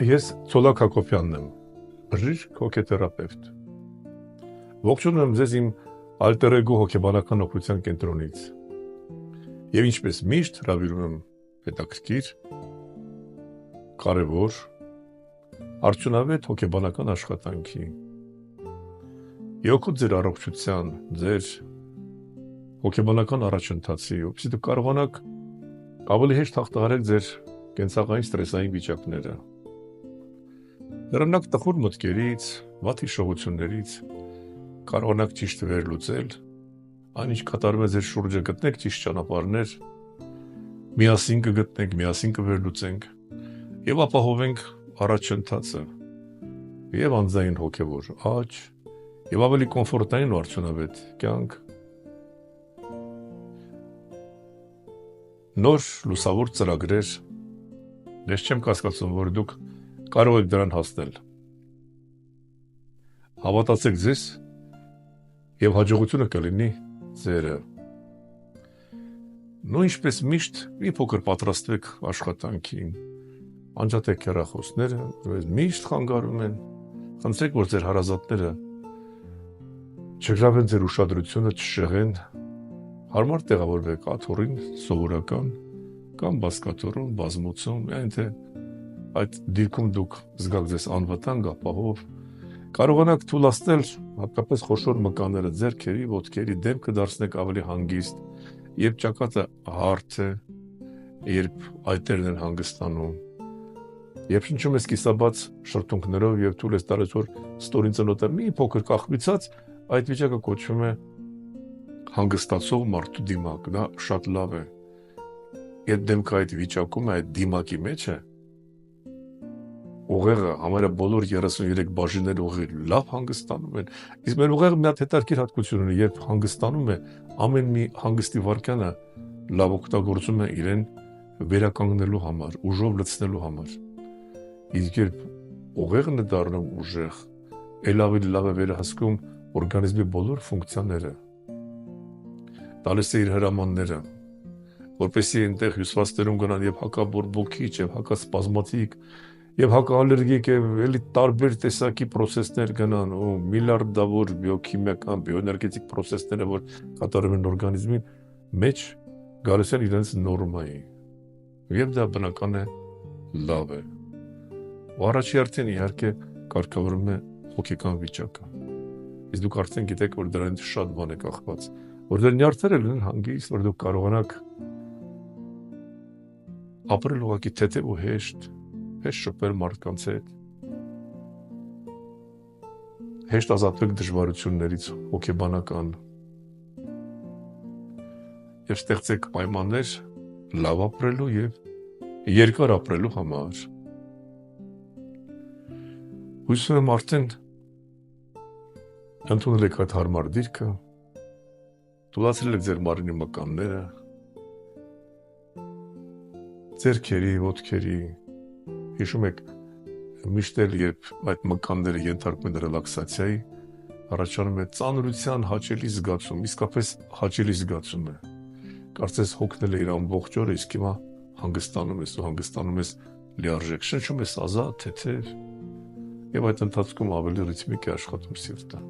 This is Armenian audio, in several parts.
Ես Ցոլակ Հակոբյանն եմ, բժիշկ հոգեթերապևտ։ Ողջունում եմ ձեզ իմ alter ego հոգեբանական օգնության կենտրոնից։ Եվ ինչպես միշտ հրավիրում եմ հետաքրքիր, կարևոր, արդյունավետ հոգեբանական աշխատանքի։ Եօգուտ ձեր առողջության, ձեր հոգեբանական առաջընթացի, որպեսզի դուք կարողանաք ավելի հեշտ հաղթահարել ձեր կենցաղային ստրեսային վիճակները։ Դրանք տխուր մտքերից, վատ հիշողություններից կարողանաք ճիշտ վերլուծել, այն ինչ կատարվում է ձեր շուրջը, գտնեք ճիշտ ճանապարհներ, միասին կգտնենք, միասին կվերլուծենք եւ ապահովենք առաջընթացը եւ անձնային հոգեվոր աճ եւ ավելի կոմֆորտային ու արդյունավետ կյանք։ Նոր լուսավոր ծրագրեր, ես չեմ կասկածում, որ դուք կարող եք դրան հասնել։ Հավատացեք ձեզ եւ հաջողությունը կլինի ձերը։ Նույն ինչպես միշտ մի փոքր պատրաստվեք աշխատանքին, անջատեք հեռախոսները, որ միշտ խանգարում են, խնդրեք, որ ձեր հարազատները չգրավեն ձեր ուշադրությունը, չշեղեն, հարմար տեղավորվեք աթոռին, սովորական կամ բազկաթոռում, բազմոցում, այն թե այդ դիրքում դուք զգաք ձեզ անվտանգ, ապահով, կարողանաք թույլատնել հատկապես խոշոր մկանները, ձեռքերի, ոտքերի, դեմքը դարձնեք ավելի հանգիստ, երբ ճակատը հարթ է, երբ այտերն են հանգստանում, երբ շնչում ես կիսաբաց շրթունքներով եւ թույլ ես տալիս, որ ստորին ծնոտը մի փոքր կախվիցած, այդ վիճակը կոչվում է հանգստացող մարդու դիմակ, դա շատ լավ է։ Երբ դեմքը այդ վիճակում է, այդ դիմակի մեջ է, ուղեղը, համարյա բոլոր 33 բաժինների ուղեղը լավ հանգստանում են, իսկ մեր ուղեղը մի հատ հետաքրքիր հատկություն ունի, երբ հանգստանում է, ամեն մի հանգստի վայրկյանը լավ օգտագործում է իրեն վերականգնելու համար, ուժով լցնելու համար։ Իսկ երբ ուղեղն է դառնում ուժեղ, ել ավելի լավ է վերահսկում օրգանիզմի բոլոր ֆունկցիաները, տալիս է իր հրամանները, որպեսզի այնտեղ հյուսվածքներում գնան եւ հակաբորբոքիչ, եւ հակասպազմատիկ, եւ հակաալերգիկ եւ էլի տարբեր տեսակի process-ներ գնան ու միլիարդավոր բիոքիմիական, բիոէներգետիկ process-ները, որ կատարվում են օրգանիզմի մեջ, գալիս են իրենց նորմայի։ Եվ դա բնական է, լավ է։ Ու առաջի հերթին իհարկե կարգավորում է հոգեկան վիճակը։ Իսկ դուք արդեն գիտեք, որ դրանից շատ բան է կախված, որ դեր նյարդերը լինեն հանգիստ, որ դուք կարողանաք ապրել ուղղակի թեթև ու հեշտ շփվել մարդկանց հետ, հեշտ ազատվել դժվարություններից հոգեբանական եւ ստեղծեք պայմաններ լավ ապրելու եւ երկար ապրելու համար։ Հույսում եմ արդեն ընդունել եք այդ հարմար դիրքը, թույլատրել եք ձեր մարմնի մկանները, ձեռքերի, ոտքերի, հիշում եք միշտ էլ երբ այդ մկանները ենթարկվում են ռելաքսացիայի, առաջանում է ծանրության հաճելի զգացում, իսկապես հաճելի զգացում է։ Կարծես հոգնել է իր ամբողջ օրը, իսկ հիմա հանգստանում ես ու հանգստանում ես լիարժեք, շնչում ես ազատ, թեթև, եւ այդ ընթացքում ավելի ռիթմիկ է աշխատում սիրտը։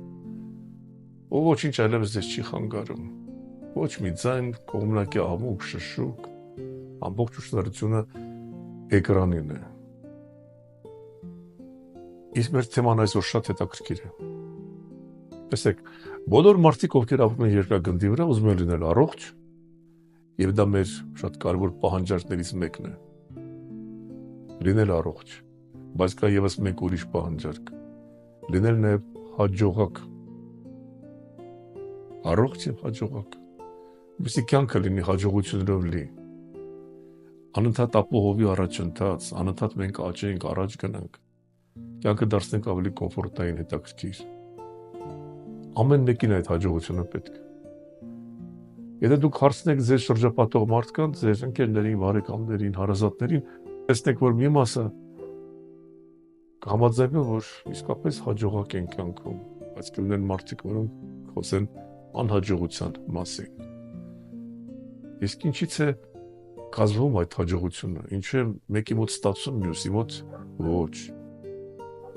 Ու ոչինչ այլևս ձեզ չի խանգարում։ Ոչ մի ձայն, կողմնակի աղմուկ, շշուկ, ամբողջ ուշադրությունը էկրանին է։ Իսկ մեր թեման այսօր շատ հետաքրքիր է։ Տեսեք, բոլոր մարդիկ, ովքեր ապրում են երկրագնդի վրա, ուզում են լինել առողջ, եւ դա մեր շատ կարևոր պահանջարկներից մեկն է։ Լինել առողջ, բայց կա եւս մեկ ուրիշ պահանջարկ։ Լինել նաեւ հաջողակ։ Առողջ եւ հաջողակ։ Որպեսզի կյանքը լինի հաջողություններով լի։ Անընդհատ ապահովի առաջընթաց, անընդհատ մենք աճենք, առաջ գնանք։ Կյանքը դարձնենք ավելի կոմֆորտային, հետաքրքիր։ Ամեն մեկին այդ հաջողությունը պետք է։ Եթե դուք հարցնեք ձեր շրջապատող մարդկանց, ձեր ընկերներին, բարեկամներին, հարազատներին, տեսնեք, որ մի մասը կհամաձայնվեն, որ իսկապես հաջողակ են կյանքում, բայց կլինեն մարդիկ, որոնք խոսեն անհաջողության մասին։ Իսկ ինչից է կազմվում այդ հաջողությունը, ինչու է մեկի մոտ ստացվում, մյուսի մոտ ոչ։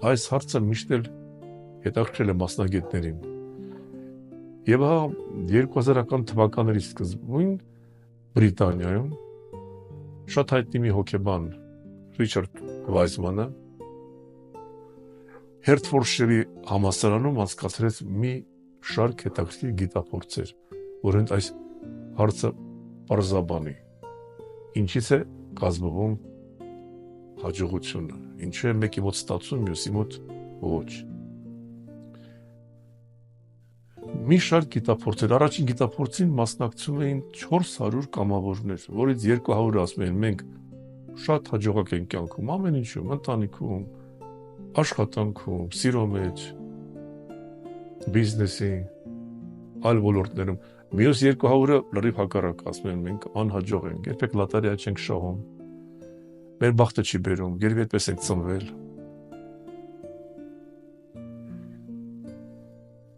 Այս հարցը միշտ էլ հետաքրքրել է մասնագետներին։ Եվ հա 2000-ական թվականների սկզբին Բրիտանիայում շատ հայտնի մի հոգեբան Ռիչարդ Վայզմանը Հերթֆորդշիրի համալսարանում անցկացրեց մի շարք հետաքրքիր գիտափորձեր, որ հենց այս հարցը պարզաբանի։ Ինչից է կազմվում հաջողությունը, ինչու է մեկի մոտ ստացվում, մյուսի մոտ ոչ։ Մի շարք գիտափորձեր, առաջին գիտափորձին մասնակցում էին 400 կամավորներ, որից 200-ը ասում էին մենք շատ հաջողակ ենք կյանքում, ամեն ինչում, ընտանիքում, աշխատանքում, սիրո մեջ, բիզնեսի, այլ ոլորտներում։ Մյուս 200-ը լրիվ հակառակ ասում են մենք անհաջող ենք, երբեք լոտարիա չենք շահում, մեր բախտը չի բերում, երբ այդպես ենք ծնվել։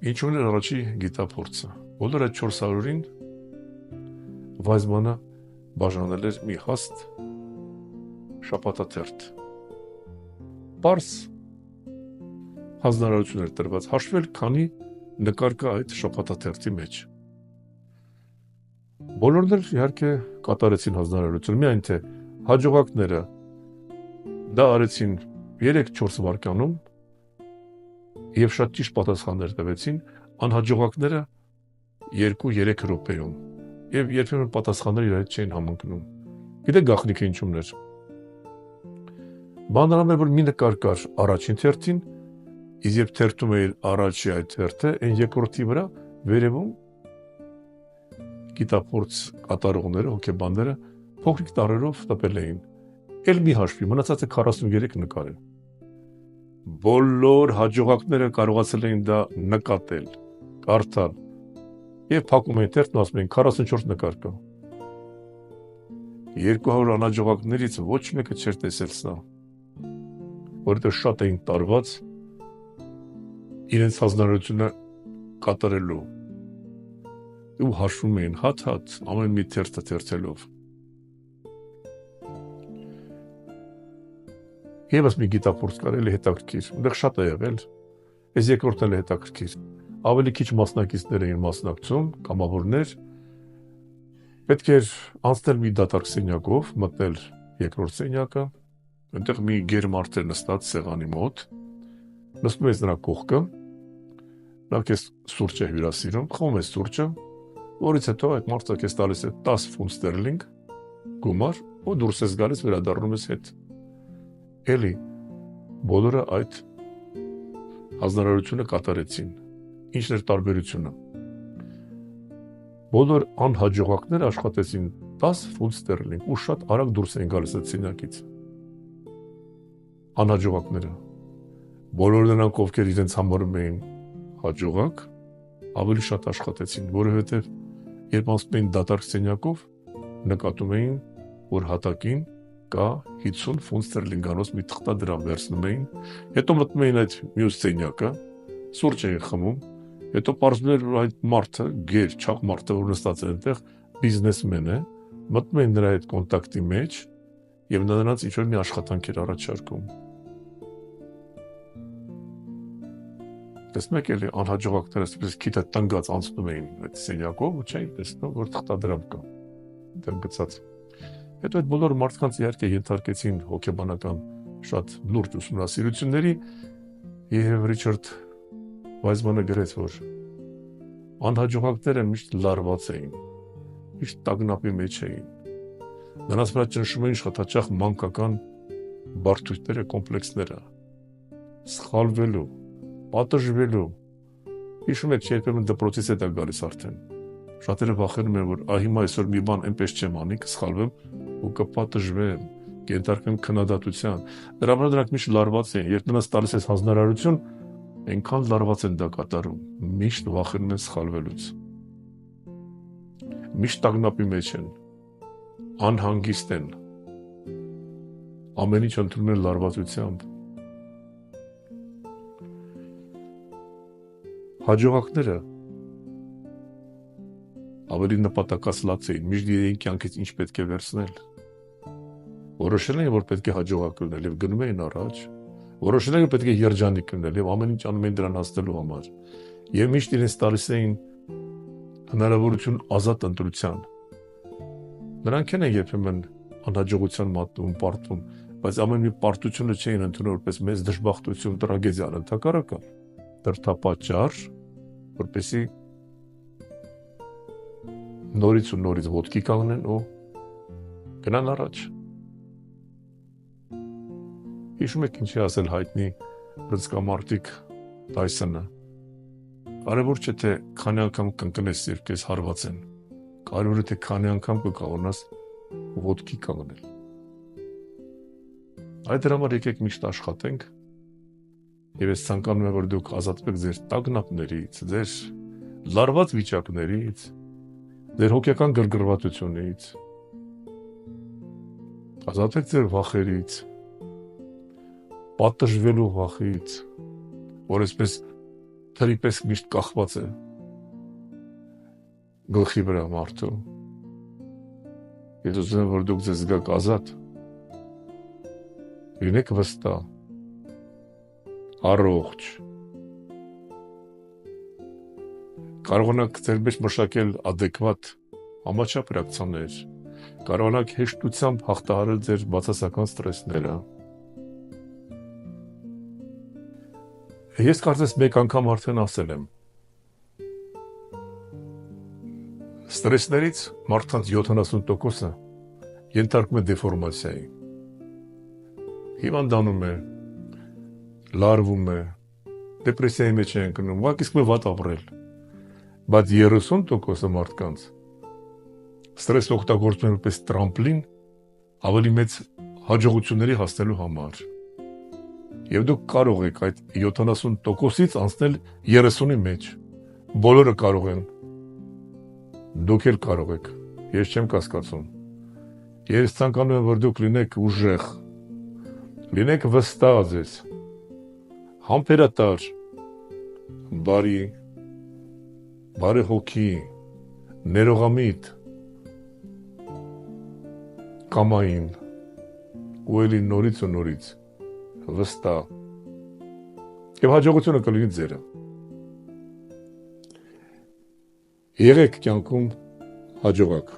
Ինչու՞ն էր առաջի գիտափորձը։ Բոլոր այդ 400-ին Վայզմանը բաժանել էր մի հաստ շաբաթաթերթ։ Պարզ հանձնարարություն էր տրված հաշվել, քանի նկար կա այդ շաբաթաթերթի մեջ։ Բոլորն էլ իհարկե կատարեցին հանձնարարությունը, միայն թե հաջողակները դա արեցին 3-4 վայրկյանում եւ շատ ճիշտ պատասխաններ տվեցին, անհաջողակները 2-3 րոպեում եւ երբեմն պատասխանները իրար հետ չէին համընկնում։ Գիտեք գաղտնիքը ինչումն էր։ Բանալամ էր, որ մի նկար կար առաջին թերթին, իսկ երբ թերթում էր առաջի այդ թերթը, այն երկրորդի վրա վերևում գիտափորձ կատարողները, հոգեբանները փոքրիկ տառերով տպել էին։ Էլ մի հաշվի, մնացածը 43 նկար է։ Բոլոր հաջողակները կարողացել էին դա նկատել, կարդալ եւ փակում էին թերթն, ասում էին 44 նկար կա։ 200 անհաջողակներից ոչ մեկը չէր տեսել սա, որովհետեւ շատ էին տարված իրենց հանձնարարությունը կատարելու ու հաշվում էին հատ-հատ ամեն մի թերթը թերթելով։ Եվս մի գիտափորձ կար, էլի հետաքրքիր, այնտեղ շատ է եղել, այս երկրորդն էլ է հետաքրքիր, ավելի քիչ մասնակիցներ էին մասնակցում, կամավորներ, պետք էր անցնել մի դատարկ սենյակով, մտնել երկրորդ սենյակը, այնտեղ մի գեր մարդ էր նստած սեղանի մոտ, նստում ես նրա կողքը, նա քեզ սուրճ է հյուրասիրում, խմում ես սուրճը, որից հետո այդ մարդը քեզ տալիս է 10 ֆունտ ստերլինգ գումար, ու դուրս ես գալիս, վերադառնում ես հետ։ Էլի, բոլորը այդ հանձնարարությունը կատարեցին, ինչն էր տարբերությունը։ Բոլոր անհաջողակները աշխատեցին 10 ֆունտ ստերլինգ ու շատ արագ դուրս էին գալիս այդ սենյակից։ Անհաջողակները, բոլոր նրանք, ովքեր իրենց համարում էին հաջողակ, ավելի շատ աշխատեցին, որովհետև երբ անցնում էին դատարկ սենյակով, նկատում էին, որ հատակին կա 50 ֆունտ ստերլինգանոց մի թղթադրամ վերցնում էին, հետո մտնում էին այդ մյուս սենյակը, սուրճ էին խմում, հետո պարզվում էր, որ այդ մարդը, գեր, չաղ մարդը, որ նստած է այնտեղ, բիզնեսմեն է, մտնում էին նրա այդ կոնտակտի մեջ եւ նա նրանց ինչ-որ մի աշխատանք էր առաջարկում։ Տեսնում եք, էլի անհաջողակները այսպես քիթը տնգած անցնում էին այդ սենյակով ու չէին տեսնում, որ թղթադրամ կա այնտեղ գծած։ Հետո այդ բոլոր մարդկանց իհարկե ենթարկեցին հոգեբանական շատ լուրջ ուսումնասիրությունների եւ Ռիչարդ Վայզմանը գրեց, որ անհաջողակները միշտ լարված էին, միշտ տագնապի մեջ էին։ Նրանց վրա ճնշում էին շատ հաճախ մանկական բարդությունները, կոմպլեքսները, սխալվելու, պատժվելու։ Հիշում եք, երբեմն դպրոցից է դա գալիս արդեն։ Շատերը վախենում են, որ հիմա այսօր մի բան այնպես չեմ անի, կսխալվեմ ու կպատժվեմ, կենթարկվեմ քննադատության։ Դրա վրա դրանք միշտ լարված են, երբ նրանց տալիս ես հանձնարարություն, այնքան լարված են դա կատարում, միշտ վախենում են սխալվելուց։ Միշտ տագնապի մեջ են, անհանգիստ են, ամեն ինչ ընդունում են լարվածությամբ։ Հաջողակները ավելի նպատակասլաց էին, միշտ իրեն կյանքից ինչ պետք է վերցնել։ որոշել էին, որ պետք է հաջողակ լինել եւ գնում էին առաջ, որոշել էին, որ պետք է երջանիկ լինել եւ ամեն ինչ անում էին դրան հասնելու համար եւ միշտ իրենց տալիս էին հնարավորություն ազատ ընտրության։ Նրանք են երբեմն անհաջողության մատնում, պարտվում, բայց ամեն մի պարտությունը չէին ընդունում որպես մեծ դժբախտություն, տրագեդիա, ընդհակառակը դրդապատճառ, որպեսզի նորից ու նորից ոտքի կանգնեն ու գնան առաջ։ Հիշում եք ինչի ասել հայտնի բրծկամարտիկ Տայսոնը։ Կարևոր չէ թե քանի անգամ կընկնես, երբ քեզ հարվածեն։ Կարևորը թե քանի անգամ կկարողանաս ոտքի կանգնել։ Այդ համար եկեք միշտ աշխատենք եւ ես ցանկանում եմ, որ դուք ազատվեք ձեր տագնապներից, ձեր լարված վիճակներից, ձեր հոգեկան գրգռվածությունից, ազատվեք ձեր վախերից, պատժվելու վախից, որ այսպես թրի պես միշտ կախված է գլխի վրա մարդու։ Ես ուզում եմ, որ դուք ձեզ զգաք ազատ, լինեք վստահ, առողջ, կարողանաք ձեր մեջ մշակել ադեկվատ համաչափ ռեակցիաներ, կարողանաք հեշտությամբ հաղթահարել ձեր բացասական ստրեսները։ Ես կարծես մեկ անգամ արդեն ասել եմ, ստրեսներից մարդկանց 70%-ը ենթարկվում է դեֆորմացիայի։ Հիվանդանում է, լարվում է, դեպրեսիայի մեջ է ընկնում, ուղղակի վատ ապրել։ Բայց 30%-ը մարդկանց ստրեսը օգտագործում են որպես տրամպլին ավելի մեծ հաջողությունների հասնելու համար։ Եվ դուք կարող եք այդ 70%-ից անցնել 30-ի մեջ։ Բոլորը կարող են։ Դուք էլ կարող եք։ Ես չեմ կասկածում։ Ես ցանկանում եմ, որ դուք լինեք ուժեղ, լինեք վստահ ձեզ, համբերատար, բարի հոգի, ներողամիտ, կամային, ու էլի նորից ու նորից վստահ եւ հաջողությունը կլինի ձերը։ Եղեք կյանքում հաջողակ։